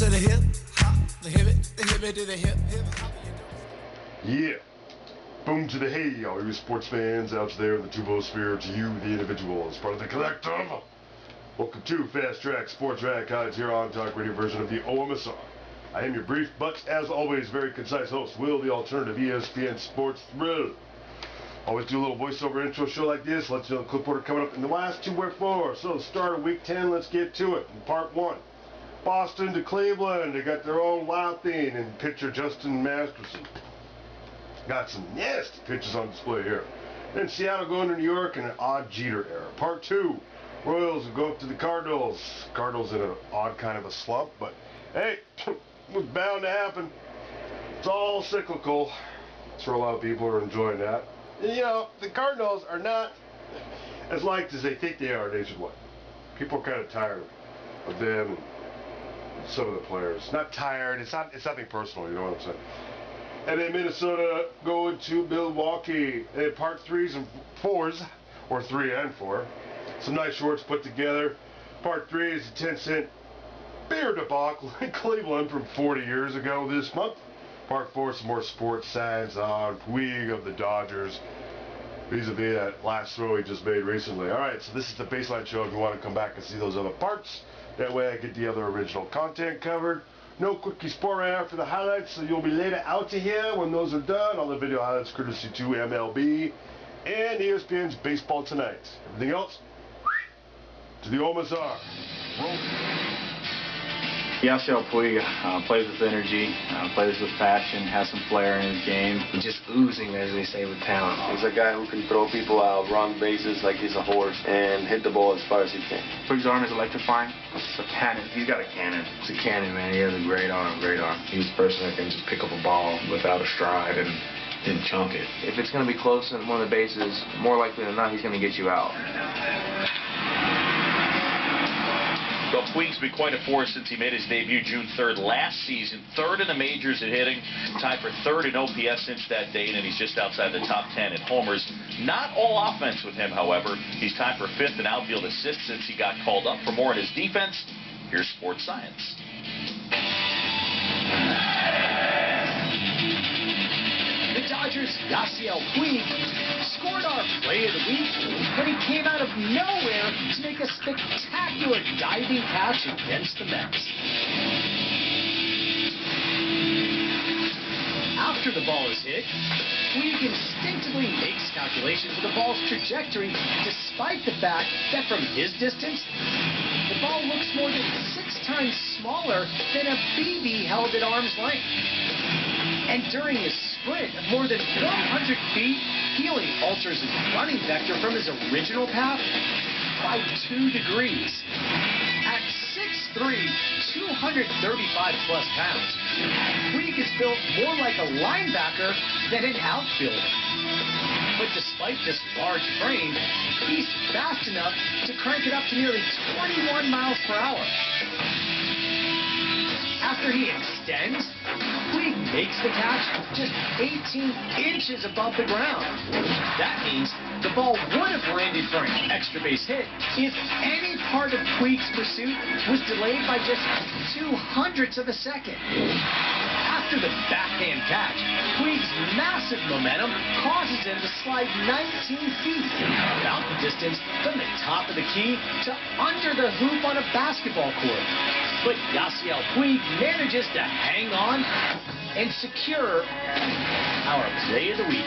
to the hip, hop, the hip to the hip, hop. Yeah. Boom to the hey, all you sports fans out there in the tubosphere, to you, the individual, as part of the collective. Welcome to Fast Track Sports Track Highlights here on Talk Radio version of the OMSR. I am your brief, but as always, very concise host, Will, the alternative ESPN Sports Thrill. Always do a little voiceover intro show like this. Let's know the clip order coming up in the last 2 or 4. So, start of week 10, let's get to it. In part 1, Boston to Cleveland. They got their own wild thing and pitcher Justin Masterson. Got some nasty pitches on display here. Then Seattle going to New York in an odd Jeter era. Part 2, Royals will go up to the Cardinals. Cardinals in an odd kind of a slump, but hey, it was bound to happen. It's all cyclical. I'm sure a lot of people are enjoying that. And, you know, the Cardinals are not as liked as they think they are nationwide. People are kind of tired of them and some of the players. Not tired. It's nothing personal. You know what I'm saying? And then Minnesota going to Milwaukee. And part 3s and 4s, or 3 and 4. Some nice shorts put together. Part 3 is a 10-cent beer debacle in Cleveland from 40 years ago this month. Part 4, some more sports science on Puig of the Dodgers, vis-a-vis that last throw he just made recently. Alright, so this is the baseline show if you want to come back and see those other parts. That way I get the other original content covered. No quickie sport right after the highlights, so you'll be later out to here when those are done. All the video highlights courtesy to MLB and ESPN's Baseball Tonight. Everything else, to the OMSR. Roll. Yasiel Puig plays with energy, plays with passion, has some flair in his game. Just oozing, as they say, with talent. He's a guy who can throw people out, run bases like he's a horse, and hit the ball as far as he can. Puig's arm is electrifying. It's a cannon. He's got a cannon. It's a cannon, man. He has a great arm, great arm. He's the person that can just pick up a ball without a stride and then chunk it. If it's going to be close in one of the bases, more likely than not, he's going to get you out. Well, Puig's been quite a force since he made his debut June 3rd last season. 3rd in the majors at hitting, tied for 3rd in OPS since that date, and he's just outside the top 10 in homers. Not all offense with him, however. He's tied for 5th in outfield assists since he got called up. For more on his defense, here's Sports Science. The Dodgers' Yasiel Puig scored our play of the week when he came out of nowhere to make a spectacular diving catch against the Mets. After the ball is hit, Puig instinctively makes calculations of the ball's trajectory, despite the fact that from his distance, the ball looks more than 6 times smaller than a BB held at arm's length. And during his sprint of more than 100 feet, he only alters his running vector from his original path by 2 degrees. At 6'3", 235 plus pounds, Puig is built more like a linebacker than an outfielder. But despite this large frame, he's fast enough to crank it up to nearly 21 miles per hour. After he extends, Puig makes the catch just 18 inches above the ground. That means the ball would have landed for an extra base hit if any part of Puig's pursuit was delayed by just 0.02 of a second. After the backhand catch, Puig's massive momentum causes him to slide 19 feet, about the distance from the top of the key to under the hoop on a basketball court. But Yasiel Puig manages to hang on and secure our play of the week.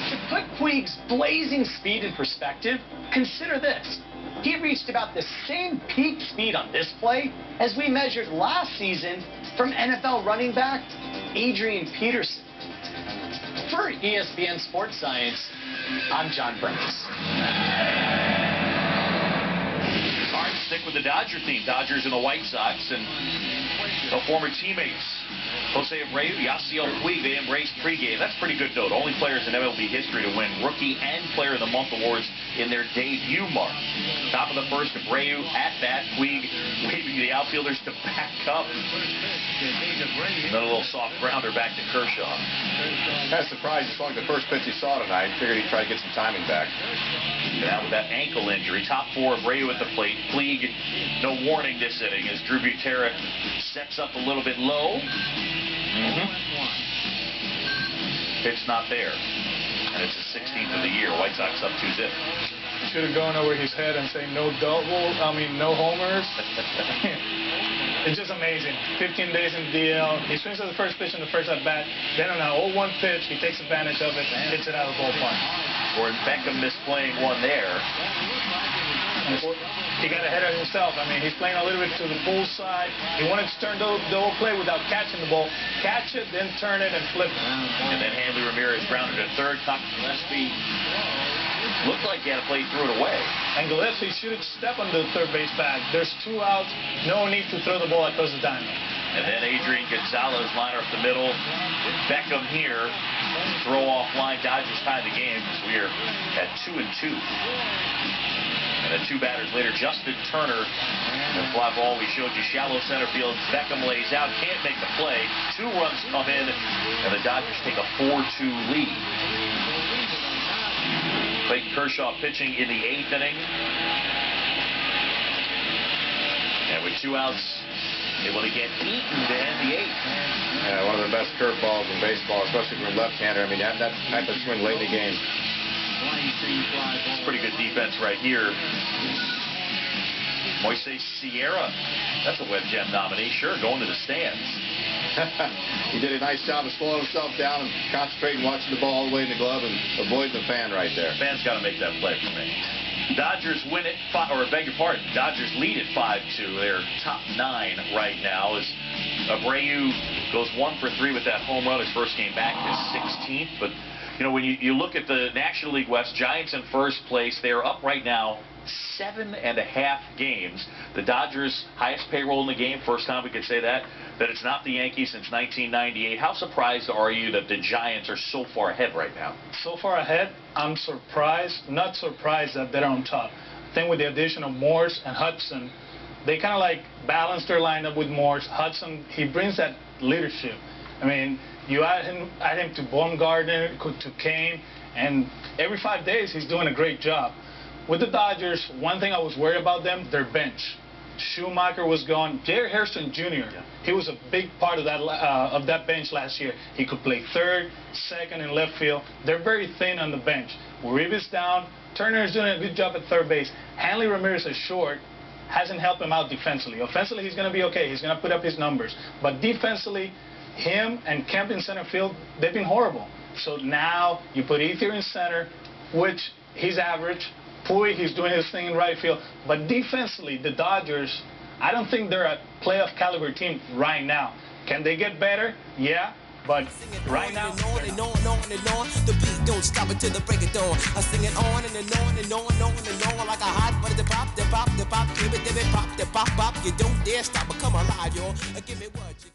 To put Puig's blazing speed in perspective, consider this. He reached about the same peak speed on this play as we measured last season from NFL running back Adrian Peterson. For ESPN Sports Science, I'm John Burns. Stick with the Dodger theme. Dodgers and the White Sox, and the former teammates Jose Abreu, Yasiel Puig, they embraced pregame. That's a pretty good note. Only players in MLB history to win Rookie and Player of the Month awards in their debut mark. Top of the first, Abreu at bat, Puig waving the outfielders to back up. And then a little soft grounder back to Kershaw. Kind of surprised it's only the first pitch he saw tonight. Figured he'd try to get some timing back. And out with that ankle injury. Top four, Abreu at the plate. Puig, no warning this inning as Drew Butera sets up a little bit low. Pitch not there. And it's the 16th of the year. White Sox up 2-zip. Should have gone over his head and say no homers. It's just amazing. 15 days in the DL. He swings at the first pitch in the first at-bat. Then on an 0-1 pitch, he takes advantage of it and hits it out of the ballpark. Or Beckham misplaying one there. He got ahead of himself. I mean, he's playing a little bit to the bull side. He wanted to turn the whole play without catching the ball. Catch it, then turn it and flip it. And then Hanley Ramirez grounded to third. Cox Gillespie looked like he had to play threw it away. And Gillespie should step on the third base bag. There's 2 outs. No need to throw the ball across the diamond. And then Adrian Gonzalez liner up the middle. Beckham here. Throw off line. Dodgers tie the game as we are at 2-2. And then 2 batters later, Justin Turner. The fly ball we showed you, shallow center field. Beckham lays out, can't make the play. 2 runs come in, and the Dodgers take a 4-2 lead. Clayton Kershaw pitching in the 8th inning. And with 2 outs, able to get Eaton to end the 8th. Yeah, one of the best curveballs in baseball, especially from a left-hander. I mean, you have that type of swing late in the game. It's pretty good defense right here. Moises Sierra, that's a Web Gem nominee. Sure, going to the stands. He did a nice job of slowing himself down and concentrating, watching the ball all the way in the glove and avoiding the fan right there. Fan's got to make that play for me. Dodgers win it, beg your pardon, Dodgers lead at 5-2. They're top 9 right now as Abreu goes 1 for 3 with that home run. His first game back, his 16th. But, you know, when you look at the National League West, Giants in first place. They are up right now 7.5 games. The Dodgers' highest payroll in the game. First time we could say that it's not the Yankees since 1998. How surprised are you that the Giants are so far ahead right now? So far ahead, I'm surprised, not surprised that they're on top. I think with the addition of Morse and Hudson, they kind of like balance their lineup with Morse. Hudson, he brings that leadership. I mean, you add him to Baumgartner, to Kane, and every 5 days he's doing a great job. With the Dodgers, one thing I was worried about them, their bench. Schumacher was gone. Jerry Hairston Jr., he was a big part of that bench last year. He could play third, second, and left field. They're very thin on the bench. Uribe's down. Turner is doing a good job at third base. Hanley Ramirez is short. Hasn't helped him out defensively. Offensively, he's going to be okay. He's going to put up his numbers. But defensively, him and Kemp in center field, they've been horrible. So now you put Ether in center, which he's average. Puig, he's doing his thing in right field. But defensively, the Dodgers, I don't think they're a playoff caliber team right now. Can they get better? Yeah. But right now, the beat don't stop until the break of dawn. I sing it on and on and on and on and on like a hot butter. The pop, give it, pop, the pop, pop. You don't dare stop, but come alive, y'all. Give me what you got.